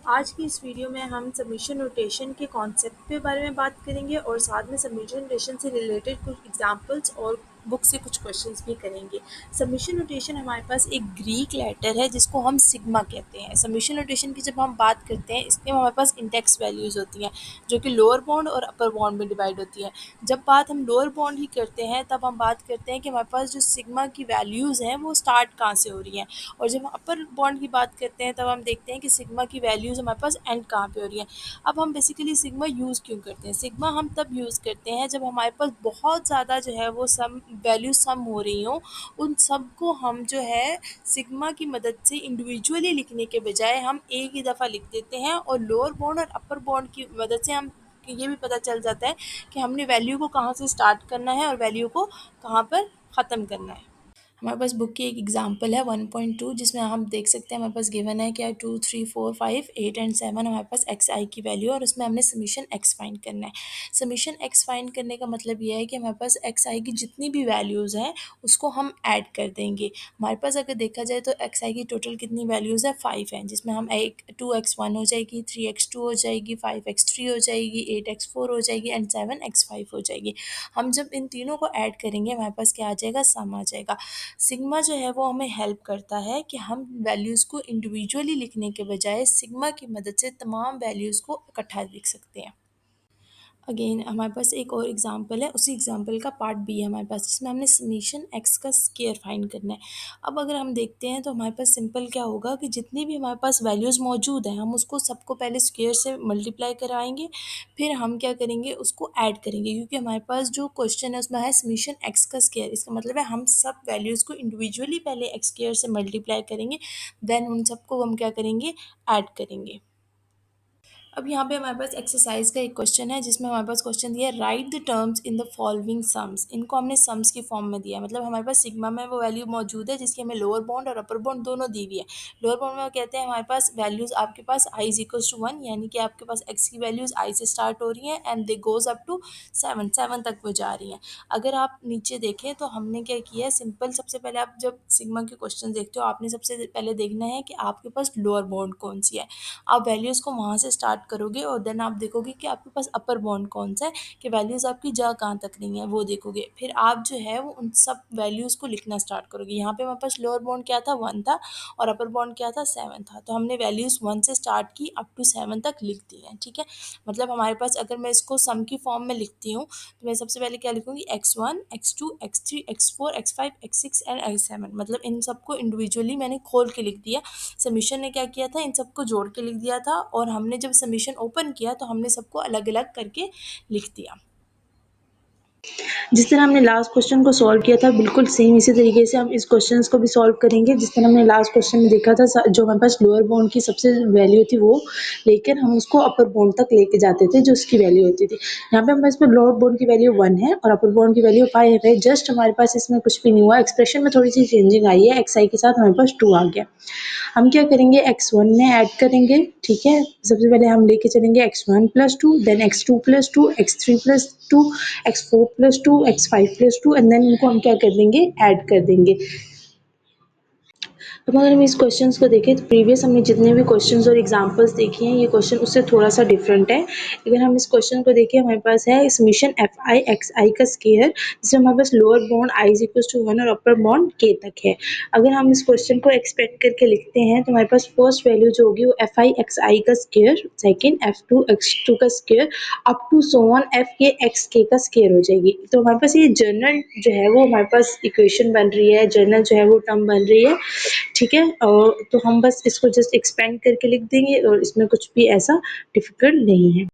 आज की इस वीडियो में हम समेशन नोटेशन के कॉन्सेप्ट के बारे में बात करेंगे और साथ में समेशन नोटेशन से रिलेटेड कुछ एग्जांपल्स और बुक से कुछ क्वेश्चंस भी करेंगे। समेशन नोटेशन हमारे पास एक ग्रीक लेटर है जिसको हम सिग्मा कहते हैं। समेशन नोटेशन की जब हम बात करते हैं इसमें हमारे पास इंडेक्स वैल्यूज़ होती हैं जो कि लोअर बाउंड और अपर बाउंड में डिवाइड होती हैं। जब बात हम लोअर बाउंड की करते हैं तब हम बात करते हैं कि हमारे पास जो सिग्मा की वैल्यूज़ हैं वो स्टार्ट कहाँ से हो रही हैं, और जब हम अपर बाउंड की बात करते हैं तब हम देखते हैं कि सिग्मा की वैल्यूज़ हमारे पास एंड कहाँ पे हो रही है। अब हम बेसिकली सिग्मा यूज़ क्यों करते हैं? सिग्मा हम तब यूज़ करते हैं जब हमारे पास बहुत ज़्यादा जो है वो सम वैल्यू सम हो रही हों। उन सब को हम जो है सिग्मा की मदद से इंडिविजुअली लिखने के बजाय हम एक ही दफ़ा लिख देते हैं, और लोअर बाउंड और अपर बाउंड की मदद से हम ये भी पता चल जाता है कि हमने वैल्यू को कहाँ से स्टार्ट करना है और वैल्यू को कहाँ पर ख़त्म करना है। हमारे पास बुक की एक एग्जांपल है 1.2, जिसमें हम देख सकते हैं हमारे पास गिवन है क्या 2, 3, 4, 5, 8 एंड 7 हमारे पास एक्स आई की वैल्यू, और उसमें हमने समीशन एक्स फाइंड करना है। समीशन एक्स फाइंड करने का मतलब यह है कि हमारे पास एक्स आई की जितनी भी वैल्यूज़ हैं उसको हम ऐड कर देंगे। हमारे पास अगर देखा जाए तो एक्स आई की टोटल कितनी वैल्यूज़ है 5 हैं, जिसमें हम एक 2x1 हो जाएगी, 3x2 हो जाएगी, 5x3 हो जाएगी, 8x4 हो जाएगी एंड 7x5 हो जाएगी। हम जब इन तीनों को ऐड करेंगे हमारे पास क्या आ जाएगा, सम आ जाएगा। सिग्मा जो है वो हमें हेल्प करता है कि हम वैल्यूज़ को इंडिविजुअली लिखने के बजाय सिग्मा की मदद से तमाम वैल्यूज़ को इकट्ठा लिख सकते हैं। अगेन हमारे पास एक और एग्जांपल है, उसी एग्जांपल का पार्ट बी है हमारे पास, जिसमें हमने समीशन एक्स का स्क्वायर फाइंड करना है। अब अगर हम देखते हैं तो हमारे पास सिंपल क्या होगा कि जितनी भी हमारे पास वैल्यूज़ मौजूद हैं हम उसको सबको पहले स्क्वायर से मल्टीप्लाई कराएंगे, फिर हम क्या करेंगे उसको ऐड करेंगे, क्योंकि हमारे पास जो क्वेश्चन है उसमें है समीशन एक्स का स्क्वायर। इसका मतलब है हम सब वैल्यूज़ को इंडिविजुअली पहले एक्स स्क्वायर से मल्टीप्लाई करेंगे, देन उन सबको हम क्या करेंगे, ऐड करेंगे। अब यहाँ पे हमारे पास एक्सरसाइज का एक क्वेश्चन है जिसमें हमारे पास क्वेश्चन दिया है right the terms in the following sums. इनको हमने सम्स की फॉर्म में दिया है, मतलब हमारे पास सिग्मा में वो वैल्यू मौजूद है जिसकी हमें लोअर बाउंड और अपर बाउंड दोनों दी हुई है। लोअर बाउंड में कहते हैं हमारे पास वैल्यूज़ आपके पास i इज इक्वल्स टू 1, यानी कि आपके पास x की वैल्यूज़ i से स्टार्ट हो रही हैं and they goes up to 7 तक वो जा रही हैं। अगर आप नीचे देखें तो हमने क्या किया है, सिंपल सबसे पहले आप जब सिग्मा के क्वेश्चन देखते हो आपने सबसे पहले देखना है कि आपके पास लोअर बाउंड कौन सी है। आप वैल्यूज़ को वहाँ से स्टार्ट करोगे और देन आप देखोगे कि आपके पास अपर बाउंड कौन सा है, कि वैल्यूज़ आपकी जा कहाँ तक रही हैं वो देखोगे। फिर आप जो है वो उन सब वैल्यूज़ को लिखना स्टार्ट करोगे। यहाँ पे हमारे पास लोअर बाउंड क्या था, 1 था, और अपर बाउंड क्या था, 7 था। तो हमने वैल्यूज़ 1 से स्टार्ट की अप टू 7 तक लिख दी हैं, ठीक है। मतलब हमारे पास अगर मैं इसको सम की फॉर्म में लिखती हूँ तो मैं सबसे पहले क्या लिखूँगी, x1, x2, x3, x4, x5, x6 and x7। मतलब इन सबको इंडिविजुअली मैंने खोल के लिख दिया। समीशन ने क्या किया था, इन सबको जोड़ के लिख दिया था, और हमने जब समीशन ओपन किया तो हमने सबको अलग अलग करके लिख दिया। जिस तरह हमने लास्ट क्वेश्चन को सॉल्व किया था बिल्कुल सेम इसी तरीके से हम इस क्वेश्चन को भी सॉल्व करेंगे। जिस तरह हमने लास्ट क्वेश्चन में देखा था जो हमारे पास लोअर बाउंड की सबसे वैल्यू थी वो लेकर हम उसको अपर बाउंड तक लेके जाते थे जो उसकी वैल्यू होती थी। यहाँ पे हमारे पास लोअर बाउंड की वैल्यू 1 है और अपर बाउंड की वैल्यू 5 है। जस्ट हमारे पास इसमें कुछ भी नहीं हुआ, एक्सप्रेशन में थोड़ी सी चेंजिंग आई है, एक्स आई के साथ हमारे पास 2 आ गया। हम क्या करेंगे, x1 में ऐड करेंगे, ठीक है। सबसे पहले हम लेके चलेंगे x1 plus 2, then x2 plus 2, x3 plus 2, x4 plus 2, x5 plus 2 and then इनको हम क्या कर देंगे, ऐड कर देंगे। अब अगर हम इस क्वेश्चंस को देखें तो प्रीवियस हमने जितने भी क्वेश्चंस और एग्जांपल्स देखे हैं ये क्वेश्चन उससे थोड़ा सा डिफरेंट है। अगर हम इस क्वेश्चन को देखें हमारे पास है summation F I X I का स्क्वायर, जिसमें हमारे पास lower bound I is equal to 1 और अपर बाउंड के तक है। अगर हम इस क्वेश्चन को एक्सपेंड करके लिखते हैं तो हमारे पास फर्स्ट वैल्यू जो होगी वो एफ आई एक्स आई का square, second F two X two का square, up to so on F के एक्स के का स्क्वायर हो जाएगी। तो हमारे पास ये जनरल जो है वो हमारे पास इक्वेशन बन रही है, जनरल जो है वो टर्म बन रही है, ठीक है। तो हम बस इसको जस्ट एक्सपेंड करके लिख देंगे और इसमें कुछ भी ऐसा डिफिकल्ट नहीं है।